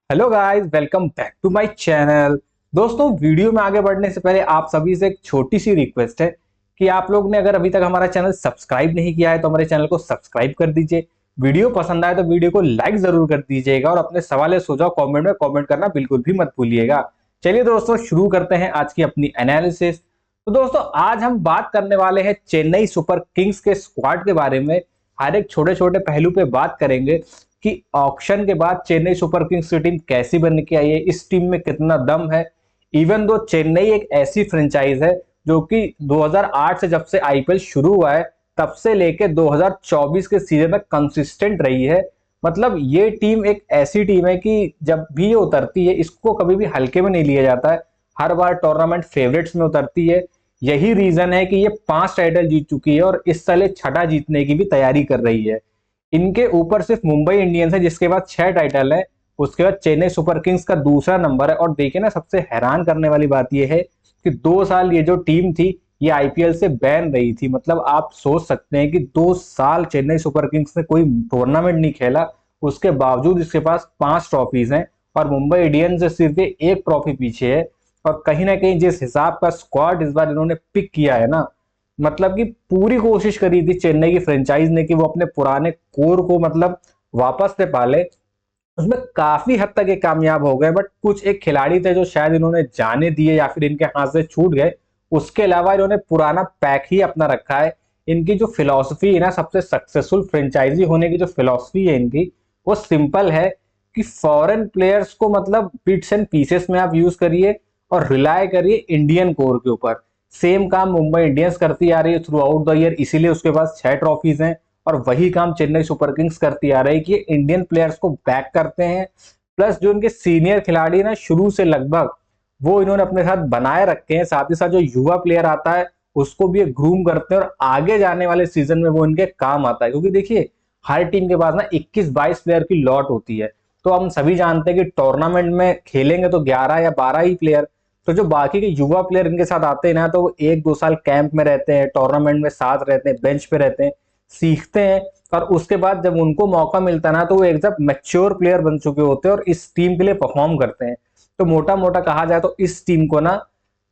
Hello guys, welcome back to my channel. दोस्तों, video में आगे बढ़ने से पहले आप सभी से एक छोटी सी रिक्वेस्ट है कि आप लोग ने अगर अभी तक हमारा चैनल सब्सक्राइब नहीं किया है तो हमारे चैनल को सब्सक्राइब कर दीजिए। वीडियो पसंद आए तो वीडियो को लाइक जरूर कर दीजिएगा और अपने सवाल या सुझाव कमेंट में कमेंट करना बिल्कुल भी मत भूलिएगा। चलिए दोस्तों, शुरू करते हैं आज की अपनी एनालिसिस। तो दोस्तों, आज हम बात करने वाले हैं चेन्नई सुपर किंग्स के स्क्वाड के बारे में। हर एक छोटे छोटे पहलू पे बात करेंगे कि ऑक्शन के बाद चेन्नई सुपर किंग्स की टीम कैसी बन के आई है, इस टीम में कितना दम है। इवन दो चेन्नई एक ऐसी फ्रेंचाइज है जो कि 2008 से जब से आईपीएल शुरू हुआ है तब से लेके 2024 के सीजन तक कंसिस्टेंट रही है। मतलब ये टीम एक ऐसी टीम है कि जब भी ये उतरती है इसको कभी भी हल्के में नहीं लिया जाता है। हर बार टूर्नामेंट फेवरेट्स में उतरती है। यही रीजन है कि ये 5 टाइटल जीत चुकी है और इस साल छठा जीतने की भी तैयारी कर रही है। इनके ऊपर सिर्फ मुंबई इंडियंस है जिसके बाद 6 टाइटल है। उसके बाद चेन्नई सुपर किंग्स का दूसरा नंबर है। और देखिए ना, सबसे हैरान करने वाली बात यह है कि 2 साल ये जो टीम थी ये आईपीएल से बैन रही थी। मतलब आप सोच सकते हैं कि 2 साल चेन्नई सुपर किंग्स ने कोई टूर्नामेंट नहीं खेला, उसके बावजूद इसके पास 5 ट्रॉफीज हैं और मुंबई इंडियंस से सिर्फ एक ट्रॉफी पीछे है। और कहीं ना कहीं जिस हिसाब का स्क्वाड इस बार इन्होंने पिक किया है ना, मतलब कि पूरी कोशिश करी थी चेन्नई की फ्रेंचाइज ने कि वो अपने पुराने कोर को मतलब वापस से पाले। उसमें काफी हद तक ये कामयाब हो गए, बट कुछ एक खिलाड़ी थे जो शायद इन्होंने जाने दिए या फिर इनके हाथ से छूट गए। उसके अलावा इन्होंने पुराना पैक ही अपना रखा है। इनकी जो फिलॉसफी है ना, सबसे सक्सेसफुल फ्रेंचाइजी होने की जो फिलॉसफी है इनकी, वो सिंपल है कि फॉरेन प्लेयर्स को मतलब बिट्स एंड पीसेस में आप यूज करिए और रिलाय करिए इंडियन कोर के ऊपर। सेम काम मुंबई इंडियंस करती आ रही है थ्रू आउट द ईयर, इसीलिए उसके पास 6 ट्रॉफीज हैं। और वही काम चेन्नई सुपर किंग्स करती आ रही है कि इंडियन प्लेयर्स को बैक करते हैं। प्लस जो इनके सीनियर खिलाड़ी ना शुरू से लगभग वो इन्होंने अपने साथ बनाए रखे हैं। साथ ही साथ जो युवा प्लेयर आता है उसको भी ग्रूम करते हैं और आगे जाने वाले सीजन में वो इनके काम आता है। क्योंकि देखिए, हर टीम के पास ना 21-22 प्लेयर की लॉट होती है। तो हम सभी जानते हैं कि टूर्नामेंट में खेलेंगे तो 11 या 12 ही प्लेयर। तो जो बाकी के युवा प्लेयर इनके साथ आते हैं ना, तो वो 1-2 साल कैंप में रहते हैं, टूर्नामेंट में साथ रहते हैं, बेंच पे रहते हैं, सीखते हैं। और उसके बाद जब उनको मौका मिलता है ना, तो वो एकदम मैच्योर प्लेयर बन चुके होते हैं और इस टीम के लिए परफॉर्म करते हैं। तो मोटा मोटा कहा जाए तो इस टीम को ना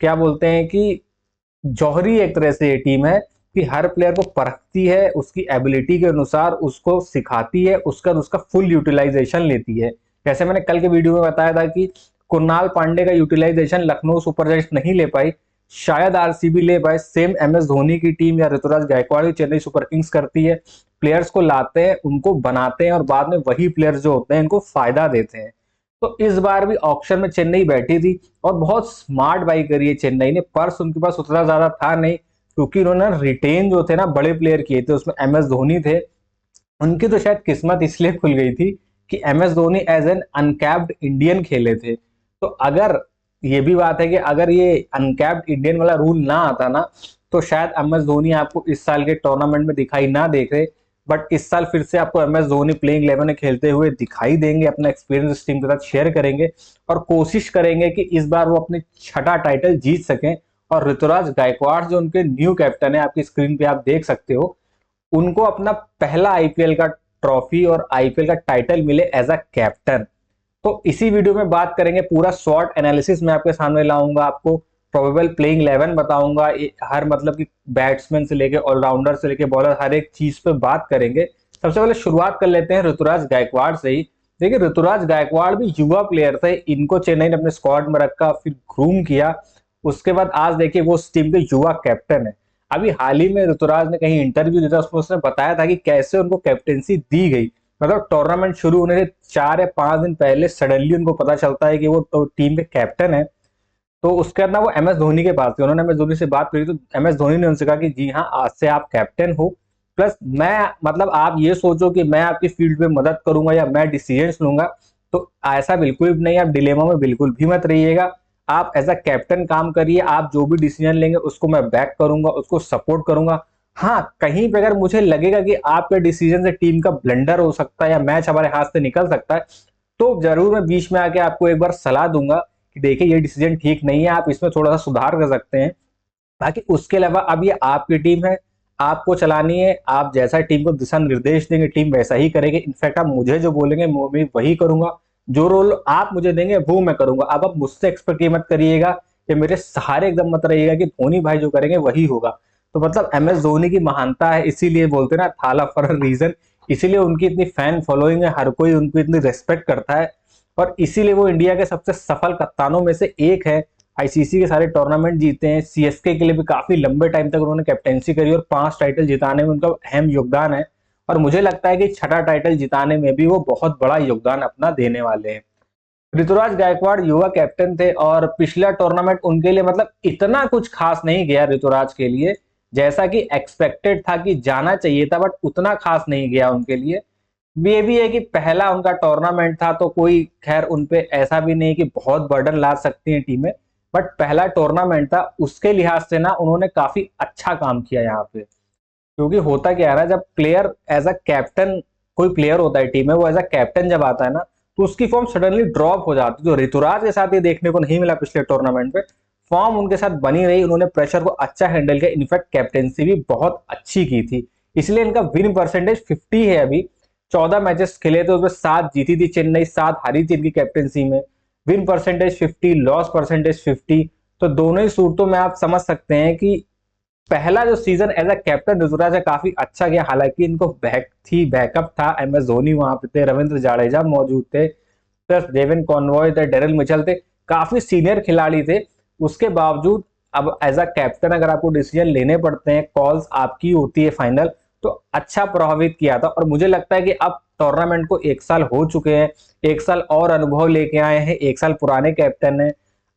क्या बोलते हैं कि जौहरी एक तरह से ये टीम है कि हर प्लेयर को परखती है, उसकी एबिलिटी के अनुसार उसको सिखाती है, उसका फुल यूटिलाइजेशन लेती है। जैसे मैंने कल के वीडियो में बताया था कि कुणाल पांडे का यूटिलाइजेशन लखनऊ सुपर जायंट्स नहीं ले पाई, शायद आरसीबी ले पाए। सेम एमएस धोनी की टीम या ऋतुराज गायकवाड़ की चेन्नई सुपर किंग्स करती है। प्लेयर्स को लाते हैं, उनको बनाते हैं और बाद में वही प्लेयर्स जो होते हैं इनको फायदा देते हैं। तो इस बार भी ऑक्शन में चेन्नई बैठी थी और बहुत स्मार्ट बाई करी है चेन्नई ने। पर्स उनके पास उतना ज्यादा था नहीं, क्योंकि उन्होंने रिटेन जो थे ना बड़े प्लेयर किए थे, उसमें एमएस धोनी थे। उनकी तो शायद किस्मत इसलिए खुल गई थी कि MS Dhoni as an uncapped Indian खेले थे। तो अगर ये भी बात है कि अगर ये अनकैप्ड इंडियन वाला रूल ना आता ना, तो शायद एमएस धोनी आपको इस साल के टूर्नामेंट में दिखाई ना देखे। बट इस साल फिर से आपको एमएस धोनी प्लेइंग 11 में खेलते हुए दिखाई देंगे, अपना एक्सपीरियंस टीम के साथ शेयर करेंगे और कोशिश करेंगे कि इस बार वो अपने छठा टाइटल जीत सकें। और ऋतुराज गायकवाड़ जो उनके न्यू कैप्टन है, आपकी स्क्रीन पे आप देख सकते हो, उनको अपना पहला आईपीएल का ट्रॉफी और आईपीएल का टाइटल मिले एज अ कैप्टन। तो इसी वीडियो में बात करेंगे, पूरा शॉर्ट एनालिसिस मैं आपके सामने लाऊंगा, आपको प्रोबेबल प्लेइंग 11 बताऊंगा, हर मतलब कि बैट्समैन से लेके ऑलराउंडर से लेके बॉलर, हर एक चीज पे बात करेंगे। सबसे पहले शुरुआत कर लेते हैं ऋतुराज गायकवाड़ से ही। देखिए, ऋतुराज गायकवाड़ भी युवा प्लेयर थे, इनको चेन्नई ने अपने स्क्वाड में रखा, फिर ग्रूम किया। उसके बाद आज देखिए वो उस टीम के युवा कैप्टन है। अभी हाल ही में ऋतुराज ने कहीं इंटरव्यू दिया था, उसमें उसने बताया था कि कैसे उनको कैप्टेंसी दी गई। मतलब टूर्नामेंट शुरू होने से 4 या 5 दिन पहले सडनली उनको पता चलता है कि वो तो टीम के कैप्टन है। तो उसके बाद ना वो एमएस धोनी के पास थे, उन्होंने एमएस धोनी से बात करी तो एमएस धोनी ने उनसे कहा कि जी हाँ, आज से आप कैप्टन हो। प्लस मैं मतलब आप ये सोचो कि मैं आपकी फील्ड पे मदद करूंगा या मैं डिसीजन लूंगा, तो ऐसा बिल्कुल भी नहीं। आप डिलेमा में बिल्कुल भी मत रहिएगा। आप एज अ कैप्टन काम करिए, आप जो भी डिसीजन लेंगे उसको मैं बैक करूंगा, उसको सपोर्ट करूंगा। हाँ, कहीं पे अगर मुझे लगेगा कि आपके डिसीजन से टीम का ब्लंडर हो सकता है या मैच हमारे हाथ से निकल सकता है, तो जरूर मैं बीच में आके आपको एक बार सलाह दूंगा कि देखिए ये डिसीजन ठीक नहीं है, आप इसमें थोड़ा सा सुधार कर सकते हैं। बाकी उसके अलावा अब ये आपकी टीम है, आपको चलानी है। आप जैसा टीम को दिशा निर्देश देंगे टीम वैसा ही करेगी। इनफैक्ट आप मुझे जो बोलेंगे मैं भी वही करूंगा। जो रोल आप मुझे देंगे वो मैं करूंगा। अब आप मुझसे एक्सपेक्ट ये मत करिएगा कि मेरे सहारे एकदम मत रहिएगा कि धोनी भाई जो करेंगे वही होगा। तो मतलब MS धोनी की महानता है, इसीलिए बोलते हैं ना थाला फॉर अ रीजन। इसीलिए उनकी इतनी फैन फॉलोइंग है, हर कोई उनको इतनी रेस्पेक्ट करता है, और इसीलिए वो इंडिया के सबसे सफल कप्तानों में से एक है। आईसीसी के सारे टूर्नामेंट जीते हैं, सीएसके के लिए भी काफी लंबे टाइम तक उन्होंने कैप्टेंसी करी और 5 टाइटल जिताने में उनका अहम योगदान है। और मुझे लगता है कि छठा टाइटल जिताने में भी वो बहुत बड़ा योगदान अपना देने वाले हैं। ऋतुराज गायकवाड़ युवा कैप्टन थे और पिछला टूर्नामेंट उनके लिए मतलब इतना कुछ खास नहीं गया ऋतुराज के लिए, जैसा कि एक्सपेक्टेड था कि जाना चाहिए था, बट उतना खास नहीं गया उनके लिए। ये भी है कि पहला उनका टूर्नामेंट था, तो कोई खैर उनपे ऐसा भी नहीं कि बहुत बर्डन ला सकती हैं टीमें, बट पहला टूर्नामेंट था, उसके लिहाज से ना उन्होंने काफी अच्छा काम किया यहाँ पे। क्योंकि होता क्या है ना, जब प्लेयर एज अ कैप्टन, कोई प्लेयर होता है टीम में, वो एज अ कैप्टन जब आता है ना, तो उसकी फॉर्म सडनली ड्रॉप हो जाती है। जो ऋतुराज के साथ ये देखने को नहीं मिला पिछले टूर्नामेंट पे, फॉर्म उनके साथ बनी रही, उन्होंने प्रेशर को अच्छा हैंडल किया, इनफैक्ट कैप्टेंसी भी बहुत अच्छी की थी। इसलिए इनका विन परसेंटेज 50 है अभी। 14 मैचेस खेले थे, उसमें 7 जीती थी चेन्नई, 7 हारी थी इनकी कैप्टेंसी में। Win percentage 50, loss percentage 50। तो दोनों ही सूरतों में आप समझ सकते हैं कि पहला जो season as a captain Ruturaj है काफी अच्छा गया। हालांकि इनको बैकअप था, MS धोनी वहां पे थे, रविंद्र जाडेजा मौजूद थे, प्लस डेविन कॉनवॉय थे, डेरिल मिचेल थे, काफी सीनियर खिलाड़ी थे। उसके बावजूद अब एज अ कैप्टन अगर आपको डिसीजन लेने पड़ते हैं, कॉल्स आपकी होती है फाइनल, तो अच्छा प्रभावित किया था। और मुझे लगता है कि अब टूर्नामेंट को 1 साल हो चुके हैं, 1 साल और अनुभव लेके आए हैं, 1 साल पुराने कैप्टन है,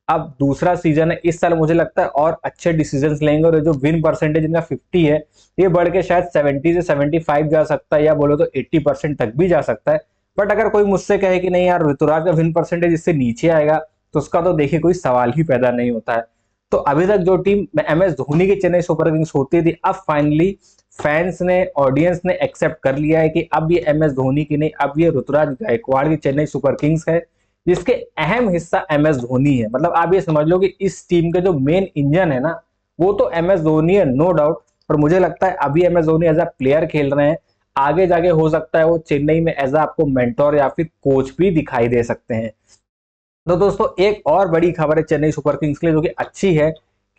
अब दूसरा सीजन है। इस साल मुझे लगता है और अच्छे डिसीजंस लेंगे, और जो विन परसेंटेज इनका 50 है, ये बढ़ के शायद 70 से 75 जा सकता है, या बोलो तो 80% तक भी जा सकता है। बट अगर कोई मुझसे कहे कि नहीं यार ऋतुराज का विन परसेंटेज इससे नीचे आएगा, तो उसका तो देखिए कोई सवाल ही पैदा नहीं होता है। तो अभी तक जो टीम MS धोनी की चेन्नई सुपर किंग्स होती थी, अब फाइनली फैंस ने, ऑडियंस ने एक्सेप्ट कर लिया है कि अब ये MS धोनी की नहीं, अब ये ऋतुराज गायकवाड़ की चेन्नई सुपर किंग्स है, जिसके अहम हिस्सा MS धोनी है। मतलब आप ये समझ लो कि इस टीम के जो मेन इंजन है ना, वो तो MS धोनी है, नो डाउट। पर मुझे लगता है अभी MS Dhoni as a player खेल रहे हैं, आगे जाके हो सकता है वो चेन्नई में एज अ आपको मेंटोर या फिर कोच भी दिखाई दे सकते हैं। तो दोस्तों एक और बड़ी खबर है चेन्नई सुपर किंग्स के लिए, जो कि अच्छी है,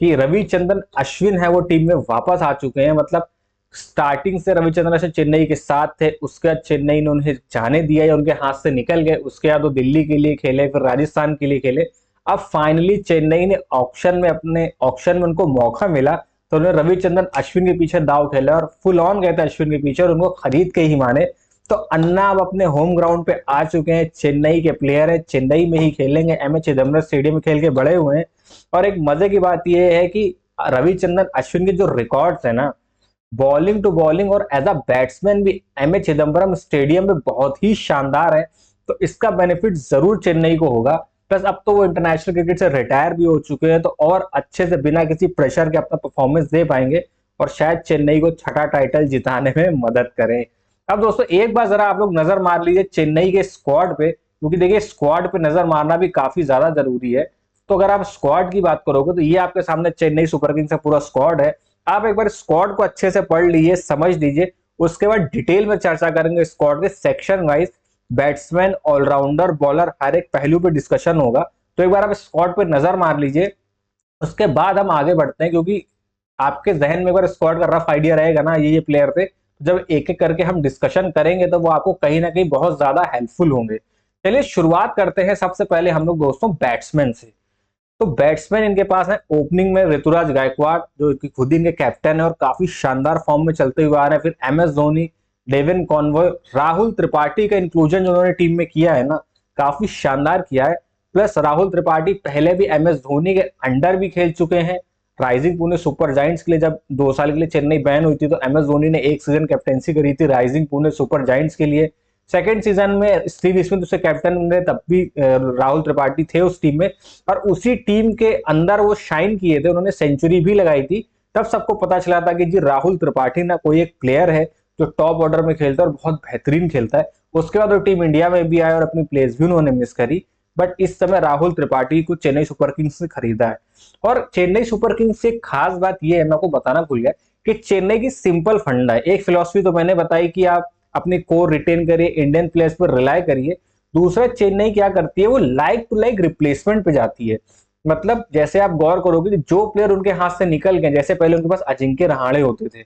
कि रविचंद्रन अश्विन है वो टीम में वापस आ चुके हैं। मतलब स्टार्टिंग से रविचंद्रन अश्विन चेन्नई के साथ थे, उसके बाद चेन्नई ने उन्हें जाने दिया या उनके हाथ से निकल गए, उसके बाद वो दिल्ली के लिए खेले, फिर राजस्थान के लिए खेले। अब फाइनली चेन्नई ने ऑक्शन में उनको मौका मिला, तो उन्होंने रविचंद्रन अश्विन के पीछे दाव खेला और फुल ऑन गए थे अश्विन के पीछे, और उनको खरीद के ही माने। तो अन्ना अब अपने होम ग्राउंड पे आ चुके हैं, चेन्नई के प्लेयर है, चेन्नई में ही खेलेंगे, MS चिदम्बरम स्टेडियम में खेल के बड़े हुए हैं। और एक मजे की बात यह है कि रविचंद्रन अश्विन के जो रिकॉर्ड्स है ना, बॉलिंग टू बॉलिंग और एज अ बैट्समैन भी MS चिदम्बरम स्टेडियम में बहुत ही शानदार है। तो इसका बेनिफिट जरूर चेन्नई को होगा। प्लस अब तो वो इंटरनेशनल क्रिकेट से रिटायर भी हो चुके हैं, तो और अच्छे से बिना किसी प्रेशर के अपना परफॉर्मेंस दे पाएंगे, और शायद चेन्नई को छठा टाइटल जिताने में मदद करें। अब दोस्तों एक बार जरा आप लोग नजर मार लीजिए चेन्नई के स्क्वाड पे, क्योंकि देखिए स्क्वाड पे नजर मारना भी काफी ज्यादा जरूरी है। तो अगर आप स्क्वाड की बात करोगे, तो ये आपके सामने चेन्नई सुपर किंग्स का पूरा स्क्वाड है। आप एक बार स्क्वाड को अच्छे से पढ़ लीजिए, समझ लीजिए, उसके बाद डिटेल में चर्चा करेंगे स्क्वाड के section wise, batsman, allrounder, bowler, हर एक पहलू पे डिस्कशन होगा। तो एक बार आप स्क्वाड पे नजर मार लीजिए, उसके बाद हम आगे बढ़ते हैं, क्योंकि आपके जहन में एक बार स्क्वाड का रफ आइडिया रहेगा ना, ये प्लेयर थे, जब एक एक करके हम डिस्कशन करेंगे तो वो आपको कहीं ना कहीं बहुत ज्यादा हेल्पफुल होंगे। चलिए शुरुआत करते हैं सबसे पहले हम लोग दोस्तों बैट्समैन से। तो बैट्समैन इनके पास है ओपनिंग में ऋतुराज गायकवाड़, जो कि खुद ही इनके कैप्टन है और काफी शानदार फॉर्म में चलते हुए आ रहे हैं। फिर MS Dhoni, Devine Conway, Rahul Tripathi का इंक्लूजन जो उन्होंने टीम में किया है ना, काफी शानदार किया है। प्लस राहुल त्रिपाठी पहले भी MS धोनी के अंडर भी खेल चुके हैं। राइजिंग पुणे सुपर जायंट्स के लिए जब 2 साल के लिए चेन्नई बैन हुई थी, तो MS धोनी ने एक सीजन कैप्टेंसी करी थी राइजिंग पुणे सुपर जायंट्स के लिए। सेकंड सीजन में स्टीव स्मिथ उसे कैप्टन बने, तब भी राहुल त्रिपाठी थे उस टीम में, और उसी टीम के अंदर वो शाइन किए थे, उन्होंने सेंचुरी भी लगाई थी। तब सबको पता चला था कि जी राहुल त्रिपाठी ना कोई एक प्लेयर है जो टॉप ऑर्डर में खेलता है और बहुत बेहतरीन खेलता है। उसके बाद वो टीम इंडिया में भी आए और अपनी प्लेस भी उन्होंने मिस करी, बट इस समय राहुल त्रिपाठी को चेन्नई सुपर किंग्स से खरीदा है। और चेन्नई सुपर किंग्स से खास बात यह है, मैं आपको बताना भूल गया, कि चेन्नई की सिंपल फंडा है। एक फिलॉसफी तो मैंने बताई कि आप अपने कोर रिटेन करिए, इंडियन प्लेयर्स पर रिलाय करिए। दूसरा चेन्नई क्या करती है, वो लाइक टू लाइक रिप्लेसमेंट पे जाती है। मतलब जैसे आप गौर करोगे कि जो प्लेयर उनके हाथ से निकल गए, जैसे पहले उनके पास अजिंक्य रहाणे होते थे,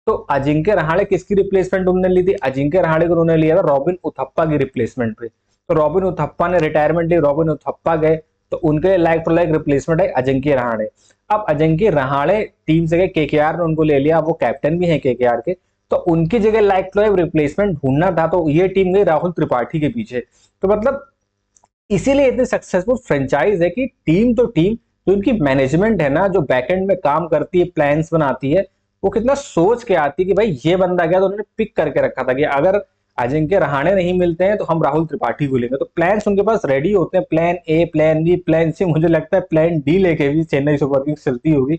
तो अजिंक्य रहाणे किसकी रिप्लेसमेंट उन्होंने ली थी, अजिंक्य रहाणे को उन्होंने लिया था रॉबिन उथप्पा की रिप्लेसमेंट पे। तो रॉबिन उथप्पा ने रिटायरमेंट ली, रॉबिन उथप्पा गए, तो उनके लाइक टू लाइक रिप्लेसमेंट है अजिंक्य रहाणे। अब अजिंक्य रहाणे टीम से गए, केकेआर ने उनको ले लिया, वो कैप्टन भी है केकेआर के, तो उनकी जगह लाइक टू लाइक रिप्लेसमेंट ढूंढना था, तो ये टीम गई राहुल त्रिपाठी के पीछे। तो मतलब इसीलिए इतनी सक्सेसफुल फ्रेंचाइज है कि टीम तो टीम, जो इनकी मैनेजमेंट है ना, जो बैकएंड में काम करती है, प्लान्स बनाती है, वो कितना सोच के आती है कि भाई ये बंदा गया तो उन्होंने पिक करके रखा था कि अगर अजिंक्य रहाणे नहीं मिलते हैं तो हम राहुल त्रिपाठी को लेंगे। तो प्लान्स उनके पास रेडी होते हैं, plan A, plan B, plan C, मुझे लगता है प्लान डी लेके भी चेन्नई सुपर किंग्स चलती होगी।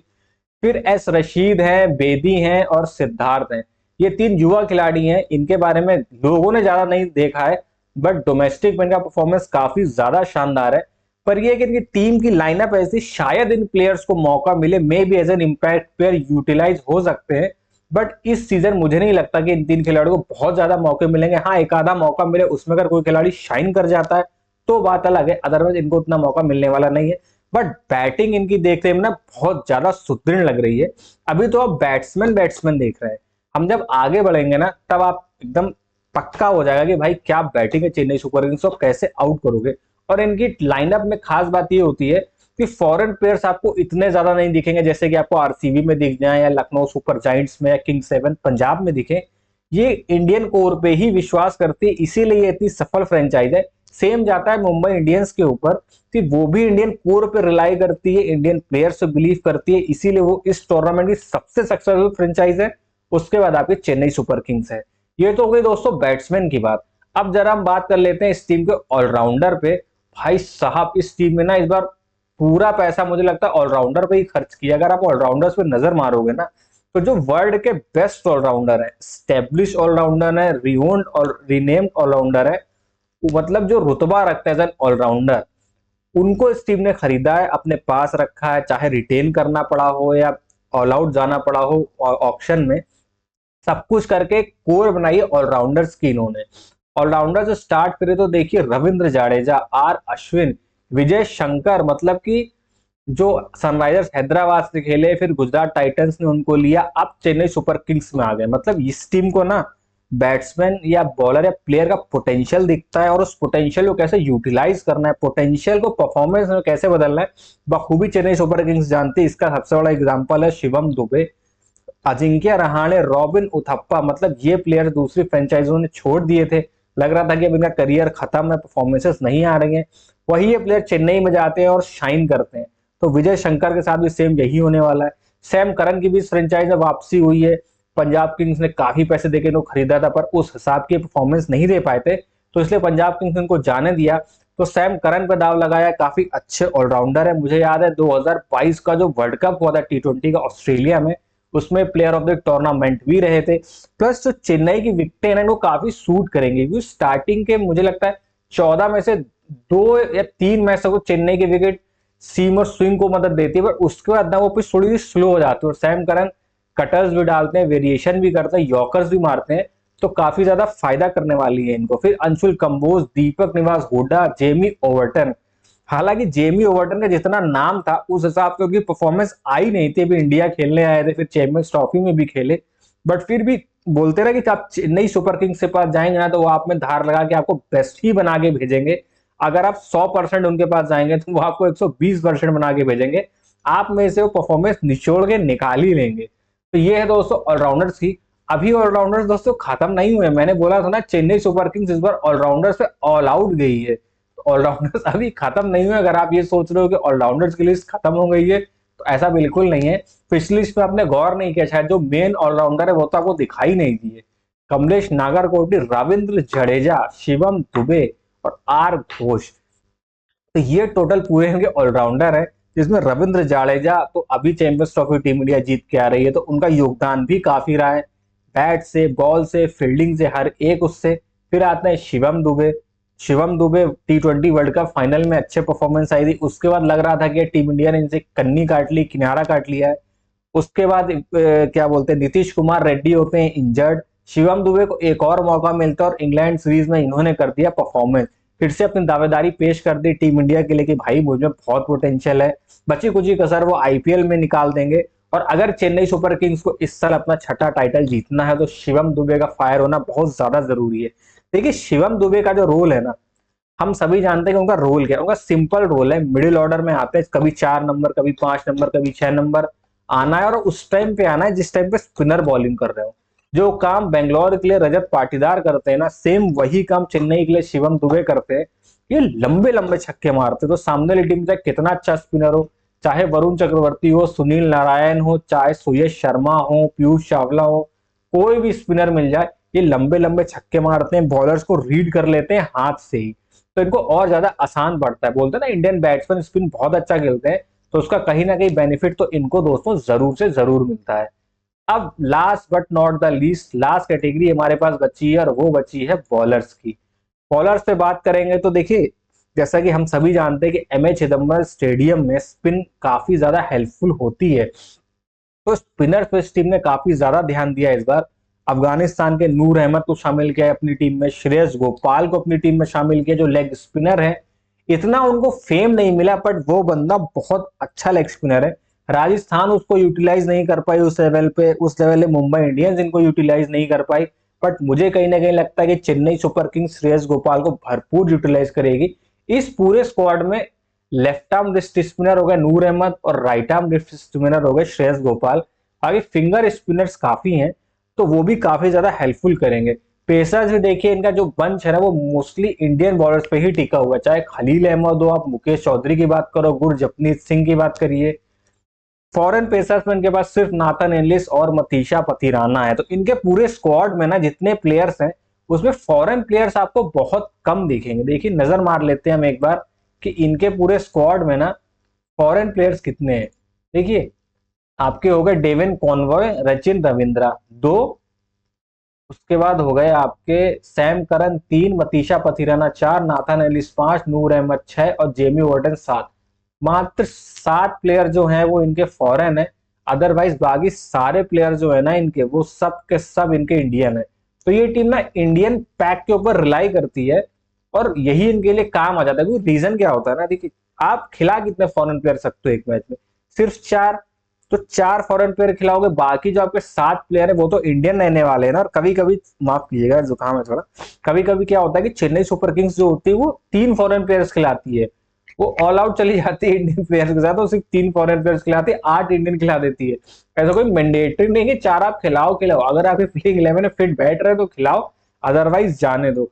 फिर एस रशीद हैं, बेदी हैं और सिद्धार्थ हैं, ये तीन युवा खिलाड़ी हैं, इनके बारे में लोगों ने ज्यादा नहीं देखा है, बट डोमेस्टिक में इनका परफॉर्मेंस काफी ज्यादा शानदार है। पर ये कि इनकी टीम की लाइनअप ऐसी, शायद इन प्लेयर्स को मौका मिले, may be as an impact player utilise हो सकते हैं, बट इस सीजन मुझे नहीं लगता कि इन तीन खिलाड़ियों को बहुत ज्यादा मौके मिलेंगे। हाँ, एक आधा मौका मिले, उसमें अगर कोई खिलाड़ी शाइन कर जाता है तो बात अलग है, अदरवाइज इनको उतना मौका मिलने वाला नहीं है। बट बैटिंग इनकी देखते हैं ना बहुत ज्यादा सुदृढ़ लग रही है। अभी तो आप बैट्समैन बैट्समैन देख रहे हैं, हम जब आगे बढ़ेंगे ना तब आप एकदम पक्का हो जाएगा कि भाई क्या बैटिंग है चेन्नई सुपर किंग्स, को कैसे आउट करोगे। और इनकी लाइनअप में खास बात ये होती है कि फॉरेन प्लेयर्स आपको इतने ज्यादा नहीं दिखेंगे, जैसे कि आपको आरसीबी में दिख जाए या लखनऊ सुपर जायंट्स में या किंग्स 7 पंजाब में दिखे। ये इंडियन कोर पे ही विश्वास करती है, इसीलिए ये इतनी सफल फ्रेंचाइज है। सेम जाता है मुंबई इंडियंस के ऊपर कि वो भी इंडियन कोर पे रिलाई करती है, इंडियन प्लेयर्स पे बिलीव करती है, इसीलिए वो इस टूर्नामेंट की सबसे सक्सेसफुल फ्रेंचाइज है। उसके बाद आपकी चेन्नई सुपर किंग्स है। ये तो हो गई दोस्तों बैट्समैन की बात। अब जरा हम बात कर लेते हैं इस टीम के ऑलराउंडर पे। भाई साहब, इस टीम में ना इस बार पूरा पैसा मुझे लगता है ऑलराउंडर पे ही खर्च किया। अगर आप ऑलराउंडर्स पे नजर मारोगे ना, तो जो वर्ल्ड के बेस्ट ऑलराउंडर है, स्टेब्लिश ऑलराउंडर है, रिओन्ड और रीनेम्ड ऑलराउंडर है, मतलब जो रुतबा रखता है एज एन ऑलराउंडर, उनको इस टीम ने खरीदा है, अपने पास रखा है, चाहे रिटेन करना पड़ा हो या ऑल आउट जाना पड़ा हो ऑक्शन में, सब कुछ करके कोर बनाई ऑलराउंडर्स की इन्होंने। ऑलराउंडर से स्टार्ट करें तो देखिए रविंद्र जाडेजा, आर अश्विन, विजय शंकर, मतलब कि जो सनराइजर्स हैदराबाद से खेले, फिर गुजरात टाइटंस ने उनको लिया, अब चेन्नई सुपर किंग्स में आ गए। मतलब इस टीम को ना बैट्समैन या बॉलर या प्लेयर का पोटेंशियल दिखता है, और उस पोटेंशियल को कैसे यूटिलाइज करना है, पोटेंशियल को परफॉर्मेंस में कैसे बदलना है, बखूबी चेन्नई सुपर किंग्स जानती है। इसका सबसे बड़ा एग्जाम्पल है शिवम दुबे, अजिंक्य रहाणे, रॉबिन उथप्पा। मतलब ये प्लेयर दूसरी फ्रेंचाइजों ने छोड़ दिए थे, लग रहा था कि अब इनका करियर खत्म है, परफॉर्मेंसेस नहीं आ रही हैं, वही ये प्लेयर चेन्नई में जाते हैं और शाइन करते हैं। तो विजय शंकर के साथ भी सेम यही होने वाला है। सैम करन की भी फ्रेंचाइज में वापसी हुई है, पंजाब किंग्स ने काफी पैसे देके इनको खरीदा था, पर उस हिसाब की परफॉर्मेंस नहीं दे पाए थे, तो इसलिए पंजाब किंग्स ने इनको जाने दिया। तो सैम करन पे दाव लगाया, काफी अच्छे ऑलराउंडर है। मुझे याद है 2022 का जो वर्ल्ड कप हुआ था T20 का ऑस्ट्रेलिया में, उसमें प्लेयर ऑफ द टूर्नामेंट भी रहे थे। प्लस जो चेन्नई की विकेटें हैं वो काफी सूट करेंगे, क्योंकि स्टार्टिंग के मुझे लगता है 14 में से 2 या 3 मैच तक चेन्नई की विकेट सीम और स्विंग को मदद देती है, पर उसके बाद ना वो पिच थोड़ी सी स्लो हो जाती है। और सैम करन कटर्स भी डालते हैं, वेरिएशन भी करते हैं, यॉर्कर्स भी मारते हैं, तो काफी ज्यादा फायदा करने वाली है इनको। फिर अंशुल कंबोज, दीपक निवास हुड्डा, जेमी ओवर्टन। हालांकि जेमी ओवर्टन का जितना नाम था उस हिसाब से उनकी परफॉर्मेंस आई नहीं थी। अभी इंडिया खेलने आए थे, फिर चैंपियंस ट्रॉफी में भी खेले, बट फिर भी बोलते रहे कि आप चेन्नई सुपर किंग्स के पास जाएंगे ना तो वो आप में धार लगा के आपको बेस्ट ही बना के भेजेंगे। अगर आप 100% उनके पास जाएंगे तो वो आपको 120% बना के भेजेंगे, आप में से वो परफॉर्मेंस निचोड़ के निकाल ही लेंगे। तो ये है दोस्तों ऑलराउंडर्स की। अभी ऑलराउंडर्स दोस्तों खत्म नहीं हुए, मैंने बोला था ना चेन्नई सुपर किंग्स इस बार ऑलराउंडर्स पे ऑल आउट गई है। ऑलराउंडर्स अभी खत्म नहीं हुए। अगर आप ये सोच रहे हो कि ऑलराउंडर्स की लिस्ट खत्म हो गई है, तो ऐसा बिल्कुल नहीं है। पिछली लिस्ट में आपने गौर नहीं किया, शायद जो मेन ऑलराउंडर है वो तो आपको दिखाई नहीं दिए। कमलेश नागरकोटी, रविंद्र जडेजा, शिवम दुबे और आर घोष, तो ये टोटल पूरे इनके ऑलराउंडर है, जिसमें रविंद्र जाडेजा तो अभी चैंपियंस ट्रॉफी टीम इंडिया जीत के आ रही है, तो उनका योगदान भी काफी रहा है, बैट से, बॉल से, फील्डिंग से, हर एक उससे। फिर आते हैं Shivam Dubey. Shivam Dubey T20 world cup final में अच्छे परफॉर्मेंस आई थी, उसके बाद लग रहा था कि टीम इंडिया ने इनसे कन्नी काट ली, किनारा काट लिया है। उसके बाद क्या बोलते हैं, नीतीश कुमार रेड्डी होते हैं इंजर्ड, शिवम दुबे को एक और मौका मिलता है और इंग्लैंड सीरीज में इन्होंने कर दिया परफॉर्मेंस। फिर से अपनी दावेदारी पेश कर दी टीम इंडिया के लिए कि भाई मुझ में बहुत पोटेंशियल है, बची कुछ ही कसर वो आईपीएल में निकाल देंगे। और अगर चेन्नई सुपर किंग्स को इस साल अपना छठा टाइटल जीतना है तो शिवम दुबे का फायर होना बहुत ज्यादा जरूरी है। देखिए शिवम दुबे का जो रोल है ना, हम सभी जानते हैं कि उनका रोल क्या है। उनका सिंपल रोल है, मिडिल ऑर्डर में आते हैं, कभी 4 नंबर, कभी 5 नंबर, कभी 6 नंबर आना है और उस टाइम पे आना है जिस टाइम पे स्पिनर बॉलिंग कर रहे हो। जो काम बेंगलोर के लिए रजत पाटीदार करते हैं ना, सेम वही काम चेन्नई के लिए शिवम दुबे करते हैं। ये लंबे लंबे छक्के मारते, तो सामने वाली टीम चाहे कितना अच्छा स्पिनर हो, चाहे वरुण चक्रवर्ती हो, सुनील नारायण हो, चाहे सुयश शर्मा हो, पीयूष चावला हो, कोई भी स्पिनर मिल जाए, ये लंबे लंबे छक्के मारते हैं, बॉलर्स को रीड कर लेते हैं हाथ से ही, तो इनको और ज्यादा आसान पड़ता है। बोलते हैं ना इंडियन बैट्समैन स्पिन बहुत अच्छा खेलते हैं, तो उसका कहीं ना कहीं बेनिफिट तो इनको दोस्तों जरूर से जरूर मिलता है। अब last but not the least, last category हमारे पास बची है और वो बची है बॉलर्स की। बॉलर्स पे बात करेंगे तो देखिए, जैसा कि हम सभी जानते हैं कि एम ए चिदम्बरम स्टेडियम में स्पिन काफी ज्यादा हेल्पफुल होती है, तो स्पिनर्स पे इस टीम ने काफी ज्यादा ध्यान दिया इस बार। अफगानिस्तान के नूर अहमद को शामिल किया है अपनी टीम में, श्रेयस गोपाल को अपनी टीम में शामिल किया, जो लेग स्पिनर है। इतना उनको फेम नहीं मिला, बट वो बंदा बहुत अच्छा लेग स्पिनर है। राजस्थान उसको यूटिलाइज नहीं कर पाई उस लेवल पे, उस लेवल पे मुंबई इंडियंस इनको यूटिलाइज नहीं कर पाई। बट मुझे कहीं ना कहीं लगता है कि चेन्नई सुपर किंग्स श्रेयस गोपाल को भरपूर यूटिलाइज करेगी। इस पूरे स्क्वाड में लेफ्ट आर्म रिस्ट स्पिनर हो गए नूर अहमद और राइट आर्म रिस्ट स्पिनर हो गए श्रेयस गोपाल। आगे फिंगर स्पिनर्स काफी हैं, तो वो भी काफी ज्यादा हेल्पफुल करेंगे। पेसर्स भी देखिए, इनका जो बंच है ना वो मोस्टली इंडियन बॉलर्स पे ही टिका हुआ है, चाहे खलील अहमद हो, आप मुकेश चौधरी की बात करो, गुरजपनीत सिंह की बात करिए। फॉरेन पेसर्स में इनके पास सिर्फ नाथन एलिस और मतीशा पथिराना है। तो इनके पूरे स्क्वाड में ना जितने प्लेयर्स हैं उसमें फॉरेन प्लेयर्स आपको बहुत कम दिखेंगे। देखिए नजर मार लेते हैं हम एक बार कि इनके पूरे स्क्वाड में ना फॉरेन प्लेयर्स कितने हैं। देखिए आपके हो गए डेविन कॉनवॉय, रचिन रविंद्रा 2, उसके बाद हो गए आपके Sam Curran 3, Matheesha Pathirana 4, Nathan Ellis 5, नूर अहमद 6 और जेमी वार्डन 7। मात्र 7 प्लेयर जो हैं वो इनके फॉरेन है। अदरवाइज बाकी सारे प्लेयर जो है ना इनके, वो सब के सब इनके इंडियन है। तो ये टीम ना इंडियन पैक के ऊपर रिलाई करती है और यही इनके लिए काम आ जाता है। रीजन क्या होता है ना, देखिए आप खिला कितने फॉरेन प्लेयर सकते हो एक मैच में, सिर्फ 4। तो 4 फॉरेन प्लेयर खिलाओगे, बाकी जो आपके 7 प्लेयर है वो तो इंडियन रहने वाले हैं ना। और कभी कभी, माफ कीजिएगा जुकाम है थोड़ा, कभी कभी क्या होता है कि चेन्नई सुपर किंग्स जो होती है वो 3 फॉरेन प्लेयर्स खिलाती है, वो ऑल आउट चली जाती है इंडियन प्लेयर्स के साथ, तो सिर्फ 3 फॉरेन प्लेयर्स खिलाती है, 8 इंडियन खिला देती है। ऐसा कोई मैंडेटरी नहीं कि 4 आप खिलाओ, अगर आपके प्लेइंग 11 में फिट बैठ रहे तो खिलाओ, अदरवाइज जाने दो।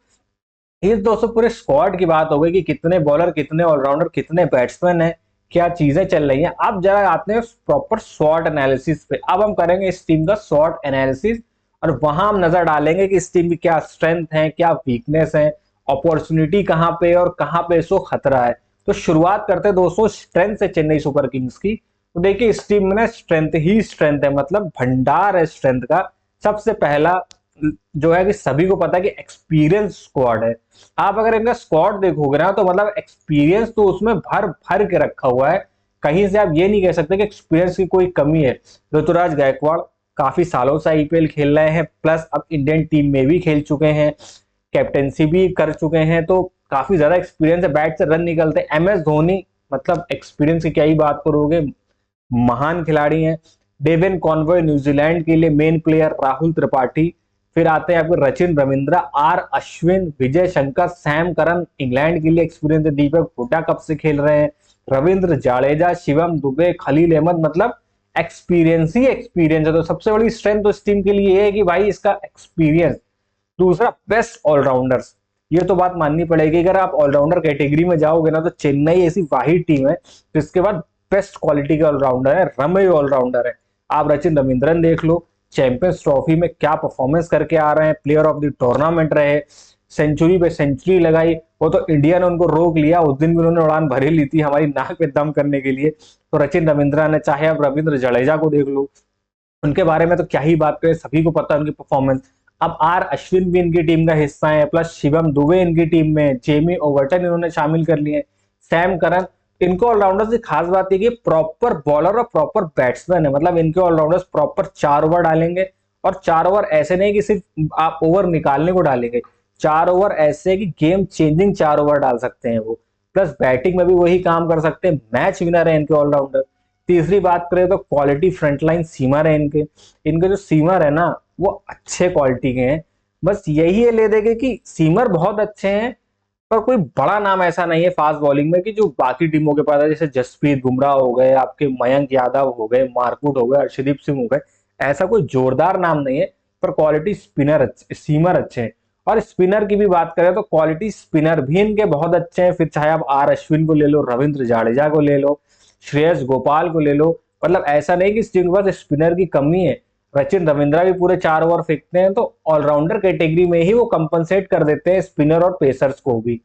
ये दोस्तों पूरे स्क्वाड की बात हो गई कि कितने बॉलर, कितने ऑलराउंडर, कितने बैट्समैन है, क्या चीजें चल रही हैं। अब जरा आते हैं प्रॉपर शॉट एनालिसिस पे। अब हम करेंगे इस टीम का शॉट एनालिसिस और वहां हम नजर डालेंगे कि इस टीम की क्या स्ट्रेंथ है, क्या वीकनेस है, अपॉर्चुनिटी कहां पे और कहां पे इसको खतरा है। तो शुरुआत करते हैं दोस्तों स्ट्रेंथ से चेन्नई सुपर किंग्स की। तो देखिए इस टीम में ना स्ट्रेंथ ही स्ट्रेंथ है, मतलब भंडार है स्ट्रेंथ का। सबसे पहला जो है कि सभी को पता है कि एक्सपीरियंस स्क्वाड है। आप अगर इनका स्क्वाड देखोगे ना तो मतलब एक्सपीरियंस तो उसमें भर भर के रखा हुआ है। कहीं से आप ये नहीं कह सकते कि एक्सपीरियंस की कोई कमी है। ऋतुराज गायकवाड़ काफी सालों से आईपीएल खेल रहे हैं, प्लस अब इंडियन टीम में भी खेल चुके हैं, कैप्टेंसी भी कर चुके हैं, तो काफी ज्यादा एक्सपीरियंस है, बैट से रन निकलते हैं। एम एस धोनी, मतलब एक्सपीरियंस की क्या ही बात करोगे, महान खिलाड़ी हैं। डेविन कॉनवॉय न्यूजीलैंड के लिए मेन प्लेयर, राहुल त्रिपाठी, फिर आते हैं आपके Rachin Ravindra, R Ashwin, Vijay Shankar, Sam Curran England के लिए एक्सपीरियंस है, दीपक हुडा कब से खेल रहे हैं, रविंद्र जाडेजा, शिवम दुबे, खलील अहमद, मतलब एक्सपीरियंस ही एक्सपीरियंस है। तो सबसे बड़ी स्ट्रेंथ तो इस टीम के लिए है कि भाई इसका एक्सपीरियंस। दूसरा बेस्ट ऑलराउंडर्स, ये तो बात माननी पड़ेगी, अगर आप ऑलराउंडर कैटेगरी में जाओगे ना तो चेन्नई ऐसी वाहिद टीम है जिसके बाद बेस्ट क्वालिटी के ऑलराउंडर है, रमे ऑलराउंडर है। आप रचिन रविंद्रन देख लो, चैंपियंस ट्रॉफी में क्या परफॉर्मेंस करके आ रहे हैं, प्लेयर ऑफ द टूर्नामेंट रहे, सेंचुरी पे सेंचुरी लगाई। वो तो इंडिया ने उनको रोक लिया, उस दिन भी उन्होंने उड़ान भरी ली थी हमारी नाक पे दम करने के लिए। तो रचिन रविंद्रा ने, चाहे आप रविंद्र जडेजा को देख लो, उनके बारे में तो क्या ही बात करें, सभी को पता है उनकी परफॉर्मेंस। अब आर अश्विन भी इनकी टीम का हिस्सा है, प्लस शिवम दुबे इनकी टीम में, जेमी ओवर्टन इन्होंने शामिल कर लिए, सैम करन। इनको ऑलराउंडर्स की खास बात है कि प्रॉपर बॉलर और प्रॉपर बैट्समैन है, मतलब इनके ऑलराउंडर्स प्रॉपर 4 ओवर डालेंगे, और 4 ओवर ऐसे नहीं कि सिर्फ आप ओवर निकालने को डालेंगे, 4 ओवर ऐसे है कि गेम चेंजिंग 4 ओवर डाल सकते हैं वो। प्लस बैटिंग में भी वही काम कर सकते हैं, मैच विनर है इनके ऑलराउंडर। तीसरी बात करें तो क्वालिटी फ्रंटलाइन सीमर है इनके। इनके जो सीमर है ना वो अच्छे क्वालिटी के हैं। बस यही है ले देंगे कि सीमर बहुत अच्छे हैं, पर कोई बड़ा नाम ऐसा नहीं है फास्ट बॉलिंग में कि जो बाकी टीमों के पास है, जैसे जसप्रीत बुमराह हो गए, आपके मयंक यादव हो गए, मार्कवुड हो गए, अर्शदीप सिंह हो गए। ऐसा कोई जोरदार नाम नहीं है, पर क्वालिटी सीमर अच्छे हैं। और स्पिनर की भी बात करें तो क्वालिटी स्पिनर भी इनके बहुत अच्छे हैं। फिर चाहे आप आर अश्विन को ले लो, रविंद्र जाडेजा को ले लो, श्रेयस गोपाल को ले लो, मतलब ऐसा नहीं कि टीम के पास स्पिनर की कमी है। सचिन रविंद्रा भी पूरे 4 ओवर फेंकते हैं, तो ऑलराउंडर कैटेगरी में ही वो कंपनसेट कर देते हैं स्पिनर और पेसर्स को भी।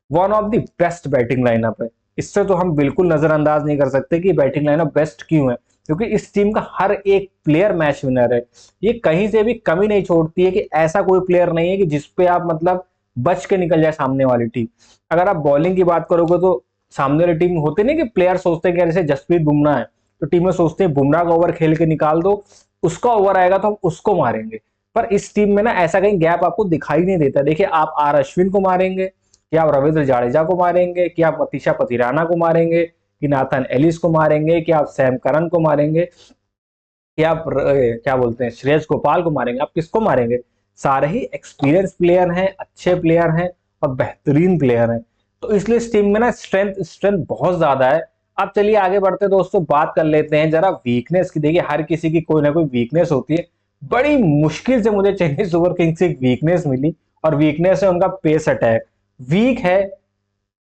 One of the best batting lineup है। इससे तो हम बिल्कुल नजरअंदाज नहीं कर सकते कि बैटिंग लाइनअप बेस्ट क्यों है, क्योंकि इस टीम का हर एक प्लेयर मैच विनर है। ये कहीं से भी कमी नहीं छोड़ती है कि ऐसा कोई प्लेयर नहीं है कि जिसपे आप मतलब बच के निकल जाए सामने वाली टीम। अगर आप बॉलिंग की बात करोगे तो सामने वाली टीम होते नहीं कि प्लेयर सोचते हैं कि जैसे जसप्रीत बुमराह है, तो टीमें सोचते हैं बुमराह का ओवर खेल के निकाल दो, उसका ओवर आएगा तो हम उसको मारेंगे। पर इस टीम में ना ऐसा कहीं गैप आपको दिखाई नहीं देता। देखिए, आप आर अश्विन को मारेंगे, कि आप रविंद्र जाडेजा को मारेंगे, कि आप मतीशा पथिराना को मारेंगे, कि नाथन एलिस को मारेंगे, कि आप सैम करन को मारेंगे, कि आप क्या बोलते हैं श्रेयस गोपाल को मारेंगे, आप किसको मारेंगे? सारे ही एक्सपीरियंस प्लेयर हैं, अच्छे प्लेयर हैं और बेहतरीन प्लेयर हैं। तो इसलिए इस टीम में ना स्ट्रेंथ स्ट्रेंथ बहुत ज्यादा है। अब चलिए आगे बढ़ते हैं दोस्तों, बात कर लेते हैं जरा वीकनेस की। देखिए, हर किसी की कोई ना कोई वीकनेस होती है। बड़ी मुश्किल से मुझे चेन्नई सुपर किंग्स से एक वीकनेस मिली, और वीकनेस है उनका पेस अटैक। वीक है,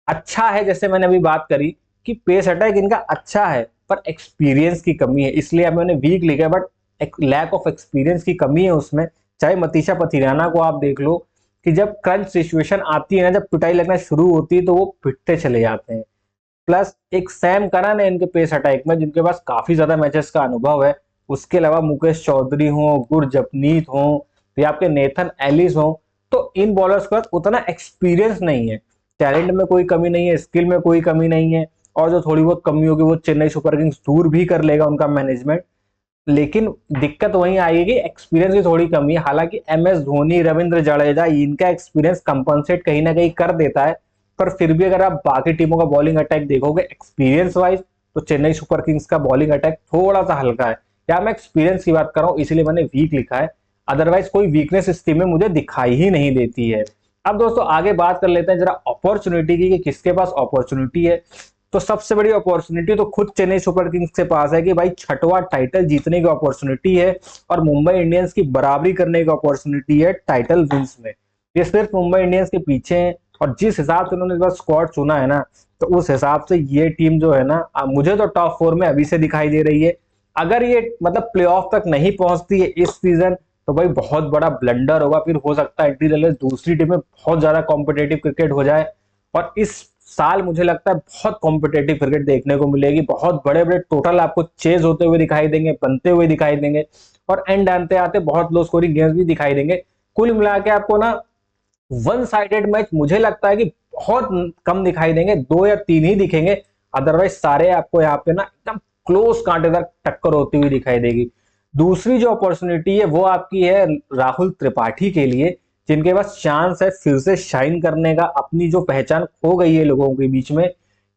अच्छा है, जैसे मैंने अभी बात करी कि पेस अटैक इनका अच्छा है, पर एक्सपीरियंस की कमी है, इसलिए अब मैंने वीक लिखा। बट एक लैक ऑफ एक्सपीरियंस की कमी है उसमें। चाहे मतीशा पथिराना को आप देख लो, कि जब क्रंच सिचुएशन आती है ना, जब पिटाई लगना शुरू होती है, तो वो पिटते चले जाते हैं। प्लस एक सैम करन है इनके पेस अटैक में, जिनके पास काफी ज्यादा मैचेस का अनुभव है। उसके अलावा मुकेश चौधरी हो, गुरजपनीत हो, या आपके नेथन एलिस हो, तो इन बॉलर्स के पास उतना एक्सपीरियंस नहीं है। टैलेंट में कोई कमी नहीं है, स्किल में कोई कमी नहीं है, और जो थोड़ी बहुत कमी होगी वो चेन्नई सुपर किंग्स दूर भी कर लेगा उनका मैनेजमेंट। लेकिन दिक्कत वहीं आएगी कि एक्सपीरियंस की थोड़ी कमी है। हालांकि एम एस धोनी, रविंद्र जडेजा, इनका एक्सपीरियंस कंपनसेट कहीं ना कहीं कर देता है, पर फिर भी अगर आप बाकी टीमों का बॉलिंग अटैक देखोगे एक्सपीरियंस वाइज, तो चेन्नई सुपर किंग्स का बॉलिंग अटैक थोड़ा सा हल्का है। या मैं एक्सपीरियंस की बात कर रहा हूं, इसलिए मैंने वीक लिखा है। अदरवाइज कोई वीकनेस इस टीम में मुझे दिखाई ही नहीं देती है। अब दोस्तों आगे बात कर लेते हैं जरा अपॉर्चुनिटी की, कि किसके पास अपॉर्चुनिटी है। तो सबसे बड़ी अपॉर्चुनिटी तो खुद चेन्नई सुपर किंग्स के पास है, कि भाई छठवां टाइटल जीतने की अपॉर्चुनिटी है, और मुंबई इंडियंस की बराबरी करने की अपॉर्चुनिटी है टाइटल विंस में। ये सिर्फ मुंबई इंडियंस के पीछे है, और जिस हिसाब से उन्होंने इस बार स्क्वाड चुना है ना, तो उस हिसाब से ये टीम जो है ना, मुझे तो टॉप 4 में अभी से दिखाई दे रही है। अगर ये मतलब प्लेऑफ तक नहीं पहुंचती है इस सीजन, तो भाई बहुत बड़ा ब्लंडर होगा। फिर हो सकता है इंटीरियर दूसरी टीम में बहुत ज्यादा कॉम्पिटेटिव क्रिकेट हो जाए, और इस साल मुझे लगता है बहुत कॉम्पिटेटिव क्रिकेट देखने को मिलेगी। बहुत बड़े बड़े टोटल आपको चेज होते हुए दिखाई देंगे, बनते हुए दिखाई देंगे, और एंड आते आते बहुत लो स्कोरिंग गेम्स भी दिखाई देंगे। कुल मिला के आपको ना वन साइडेड मैच मुझे लगता है कि बहुत कम दिखाई देंगे, 2 या 3 ही दिखेंगे। अदरवाइज सारे आपको यहाँ पे ना एकदम क्लोज कांटेदार टक्कर होती हुई दिखाई देगी। दूसरी जो अपॉर्चुनिटी है वो आपकी है राहुल त्रिपाठी के लिए, जिनके पास चांस है फिर से शाइन करने का। अपनी जो पहचान खो गई है लोगों के बीच में,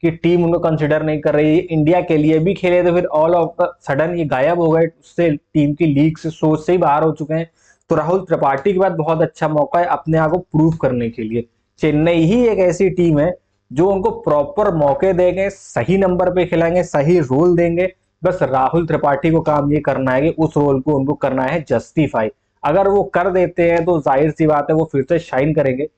कि टीम उनको कंसिडर नहीं कर रही है, इंडिया के लिए भी खेले तो फिर ऑल ऑफ द सडन ये गायब हो गए, उससे टीम की लीग से सोच से ही बाहर हो चुके हैं। तो राहुल त्रिपाठी के बाद बहुत अच्छा मौका है अपने आप को प्रूव करने के लिए। चेन्नई ही एक ऐसी टीम है जो उनको प्रॉपर मौके देंगे, सही नंबर पे खिलाएंगे, सही रोल देंगे। बस राहुल त्रिपाठी को काम ये करना है कि उस रोल को उनको करना है जस्टिफाई। अगर वो कर देते हैं तो जाहिर सी बात है वो फिर से शाइन करेंगे।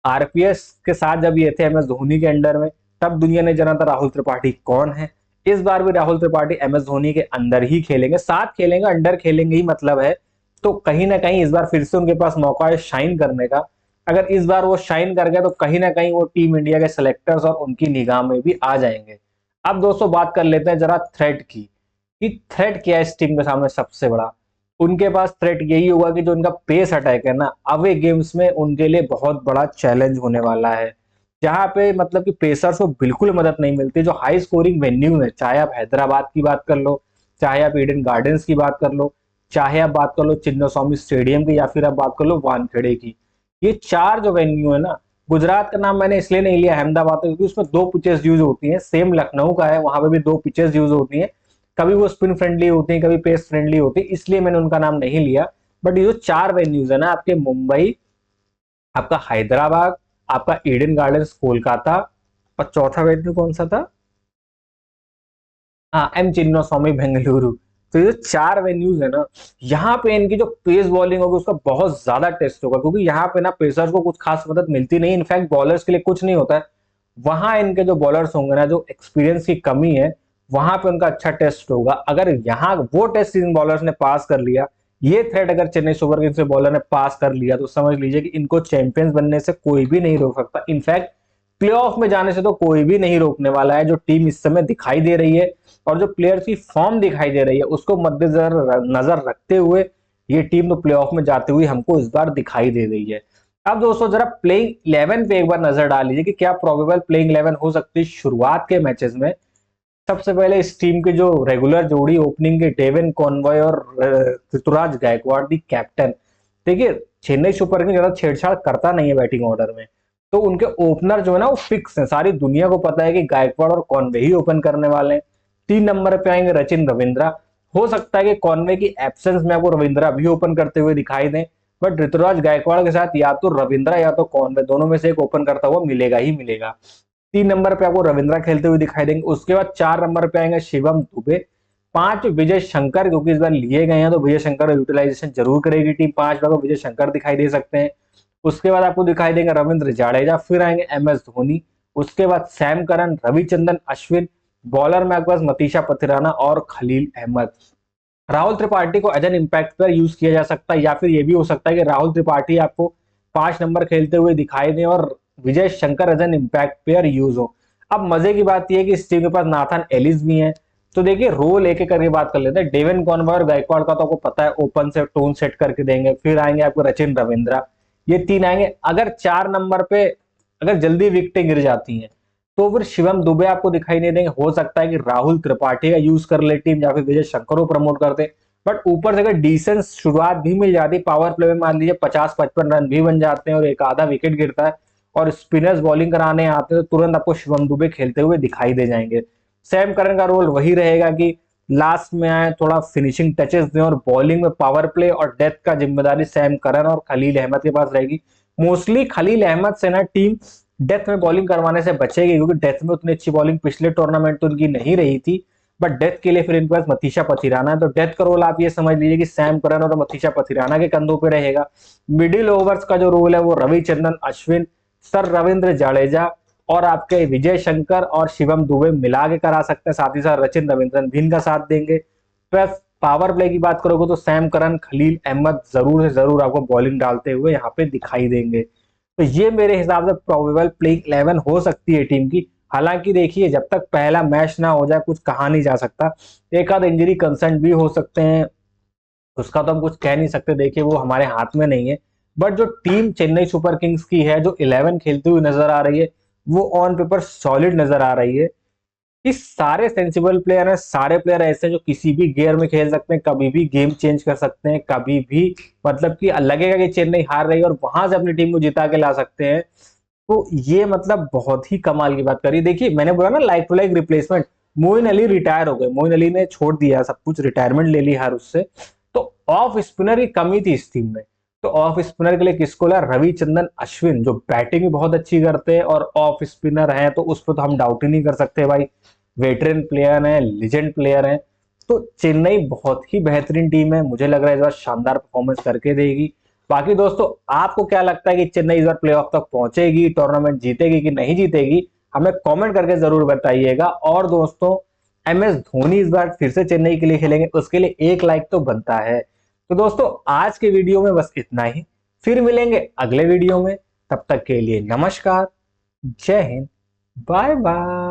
आरपीएस के साथ जब ये थे एम एस धोनी के अंडर में, तब दुनिया ने जाना था राहुल त्रिपाठी कौन है। इस बार भी राहुल त्रिपाठी एम एस धोनी के अंदर ही खेलेंगे, साथ खेलेंगे, अंडर खेलेंगे ही मतलब है। तो कहीं ना कहीं इस बार फिर से उनके पास मौका है शाइन करने का। अगर इस बार वो शाइन कर गए तो कहीं ना कहीं वो टीम इंडिया के सिलेक्टर्स और उनकी निगाह में भी आ जाएंगे। अब दोस्तों बात कर लेते हैं जरा थ्रेट की, कि थ्रेट क्या है इस टीम के सामने सबसे बड़ा। उनके पास थ्रेट यही होगा कि जो उनका पेस अटैक है ना, अवे गेम्स में उनके लिए बहुत बड़ा चैलेंज होने वाला है। जहां पे मतलब कि पेसर्स को बिल्कुल मदद नहीं मिलती। जो हाई स्कोरिंग वेन्यू है, चाहे आप हैदराबाद की बात कर लो, चाहे आप ईडन गार्डन्स की बात कर लो, चाहे आप बात कर लो चिन्नास्वामी स्टेडियम की, या फिर आप बात कर लो वानखेड़े की, ये 4 जो वेन्यू है ना, गुजरात का नाम मैंने इसलिए नहीं लिया अहमदाबाद क्योंकि उसमें 2 पिचेस यूज होती हैं, सेम लखनऊ का है वहां पे भी 2 पिचेस यूज होती हैं, कभी वो स्पिन फ्रेंडली होती हैं, कभी पेस फ्रेंडली होती है, इसलिए मैंने उनका नाम नहीं लिया। बट ये जो 4 वेन्यूज है ना, आपके मुंबई, आपका हैदराबाद, आपका ईडन गार्डन्स कोलकाता, और चौथा वेन्यू कौन सा था, हाँ एम चिन्नास्वामी बेंगलुरु। तो ये 4 वेन्यूज है ना, यहाँ पे इनकी जो पेस बॉलिंग होगी उसका बहुत ज्यादा टेस्ट होगा, क्योंकि यहाँ पे ना पेसर्स को कुछ खास मदद मिलती नहीं, इनफैक्ट बॉलर्स के लिए कुछ नहीं होता है। वहां इनके जो बॉलर्स होंगे ना, जो एक्सपीरियंस की कमी है, वहां पे उनका अच्छा टेस्ट होगा। अगर यहाँ वो टेस्ट इन बॉलर्स ने पास कर लिया, ये थ्रेड अगर चेन्नई सुपर किंग्स के बॉलर ने पास कर लिया, तो समझ लीजिए कि इनको चैंपियंस बनने से कोई भी नहीं रोक सकता। इनफैक्ट प्लेऑफ में जाने से तो कोई भी नहीं रोकने वाला है। जो टीम इस समय दिखाई दे रही है और जो प्लेयर्स की फॉर्म दिखाई दे रही है, उसको मद्देनजर नजर रखते हुए ये टीम तो प्लेऑफ में जाते हुए हमको इस बार दिखाई दे रही है। अब दोस्तों जरा प्लेइंग 11 पे एक बार नजर डाल लीजिए कि क्या प्रोबेबल प्लेइंग 11 हो सकती है शुरुआत के मैचेस में। सबसे पहले इस टीम की जो रेगुलर जोड़ी ओपनिंग के डेविन कॉनवॉय और ऋतुराज गायकवाड़ दी कैप्टन। देखिए चेन्नई सुपर किंग्स ज्यादा छेड़छाड़ करता नहीं है बैटिंग ऑर्डर में, तो उनके ओपनर जो है ना वो फिक्स है, सारी दुनिया को पता है कि गायकवाड़ और कॉनवे ही ओपन करने वाले हैं। 3 नंबर पे आएंगे रचिन रविंद्रा। हो सकता है कि कॉनवे की एब्सेंस में आपको रविंद्रा भी ओपन करते हुए दिखाई दें, बट ऋतुराज गायकवाड़ के साथ या तो रविंद्रा या तो कॉनवे, दोनों में से एक ओपन करता हुआ मिलेगा ही मिलेगा। 3 नंबर पे आपको रविंद्रा खेलते हुए दिखाई देंगे। उसके बाद 4 नंबर पे आएंगे शिवम दुबे। 5 विजय शंकर, क्योंकि इस बार लिए गए हैं तो विजय शंकर यूटिलाइजेशन जरूर करेगी टीम, 5 बार विजय शंकर दिखाई दे सकते हैं। उसके बाद आपको दिखाई देंगे रविंद्र जाडेजा, फिर आएंगे एम एस धोनी, उसके बाद Sam Curran, Ravichandran Ashwin. Bowler में आपके पास मतीशा पथिराना और खलील अहमद। राहुल त्रिपाठी को एज एन इम्पैक्ट पर यूज किया जा सकता है, या फिर ये भी हो सकता है कि राहुल त्रिपाठी आपको 5 नंबर खेलते हुए दिखाई दे और Vijay Shankar as an impact player use हो। अब मजे की बात यह है कि इस टीम के पास नाथन एलिस भी हैं, तो देखिए रोल एक एक करके बात कर लेते हैं। डेविन कॉनवे और गायकवाड़ का तो आपको पता है ओपन से टोन सेट करके देंगे, फिर आएंगे आपको रचिन रविंद्रा, ये 3 आएंगे। अगर 4 नंबर पे अगर जल्दी विकेटें गिर जाती हैं तो फिर शिवम दुबे आपको दिखाई नहीं देंगे। हो सकता है कि राहुल त्रिपाठी का यूज कर ले टीम, या फिर विजय शंकर को प्रमोट कर दे। बट ऊपर से अगर डिसेंट शुरुआत भी मिल जाती, पावर प्ले में मान लीजिए 50-55 रन भी बन जाते हैं और एक आधा विकेट गिरता है और स्पिनर्स बॉलिंग कराने आते हैं, तो तुरंत आपको शिवम दुबे खेलते हुए दिखाई दे जाएंगे। सैम करन का रोल वही रहेगा कि लास्ट में आए, थोड़ा फिनिशिंग टचेस दें, और बॉलिंग में पावर प्ले और डेथ का जिम्मेदारी सैम करन और खलील अहमद के पास रहेगी। मोस्टली खलील अहमद से ना टीम डेथ में बॉलिंग करवाने से बचेगी, क्योंकि डेथ में उतनी अच्छी बॉलिंग पिछले टूर्नामेंट तो उनकी नहीं रही थी। बट डेथ के लिए फिर इनके पास मतीशा पथिराना है, तो डेथ का रोल आप ये समझ लीजिए कि सैम करन और मतीशा पथिराना के कंधों पे रहेगा। मिडिल ओवर्स का जो रोल है वो रविचंद्रन अश्विन, सर रविंद्र जाडेजा और आपके विजय शंकर और शिवम दुबे मिला के करा सकते हैं, साथ ही साथ रचिन रविंद्रन भी इनका साथ देंगे। प्लस पावर प्ले की बात करोगे तो सैम करन, खलील अहमद जरूर से जरूर आपको बॉलिंग डालते हुए यहाँ पे दिखाई देंगे। तो ये मेरे हिसाब से प्रोबेबल प्लेइंग 11 हो सकती है टीम की। हालांकि देखिए जब तक पहला मैच ना हो जाए कुछ कहा नहीं जा सकता, एक आध इंजरी कंसर्न भी हो सकते हैं, उसका तो हम कुछ कह नहीं सकते, देखिए वो हमारे हाथ में नहीं है। बट जो टीम चेन्नई सुपर किंग्स की है, जो 11 खेलती हुई नजर आ रही है, वो ऑन पेपर सॉलिड नजर आ रही है। कि सारे सेंसिबल प्लेयर हैं, सारे प्लेयर ऐसे हैं जो किसी भी गियर में खेल सकते हैं, कभी भी गेम चेंज कर सकते हैं, कभी भी मतलब कि लगेगा कि चेन्नई हार रही है और वहां से अपनी टीम को जिता के ला सकते हैं। तो ये मतलब बहुत ही कमाल की बात करी। देखिए मैंने बोला ना like to like replacement, Moeen Ali retire हो गए, मोइन अली ने छोड़ दिया सब कुछ, रिटायरमेंट ले ली हर उससे। तो ऑफ स्पिनर की कमी थी इस टीम में, तो ऑफ स्पिनर के लिए किसको लाया, रविचंद्रन अश्विन, जो बैटिंग भी बहुत अच्छी करते हैं और ऑफ स्पिनर हैं, तो उस पर तो हम डाउट ही नहीं कर सकते भाई, वेटरन प्लेयर हैं, लेजेंड प्लेयर हैं। तो चेन्नई बहुत ही बेहतरीन टीम है, मुझे लग रहा है इस बार शानदार परफॉर्मेंस करके देगी। बाकी दोस्तों आपको क्या लगता है कि चेन्नई इस बार प्लेऑफ तक पहुंचेगी, टूर्नामेंट जीतेगी कि नहीं जीतेगी, हमें कमेंट करके जरूर बताइएगा। और दोस्तों एम एस धोनी इस बार फिर से चेन्नई के लिए खेलेंगे, उसके लिए एक लाइक तो बनता है। तो दोस्तों आज के वीडियो में बस इतना ही, फिर मिलेंगे अगले वीडियो में, तब तक के लिए नमस्कार, जय हिंद, बाय बाय।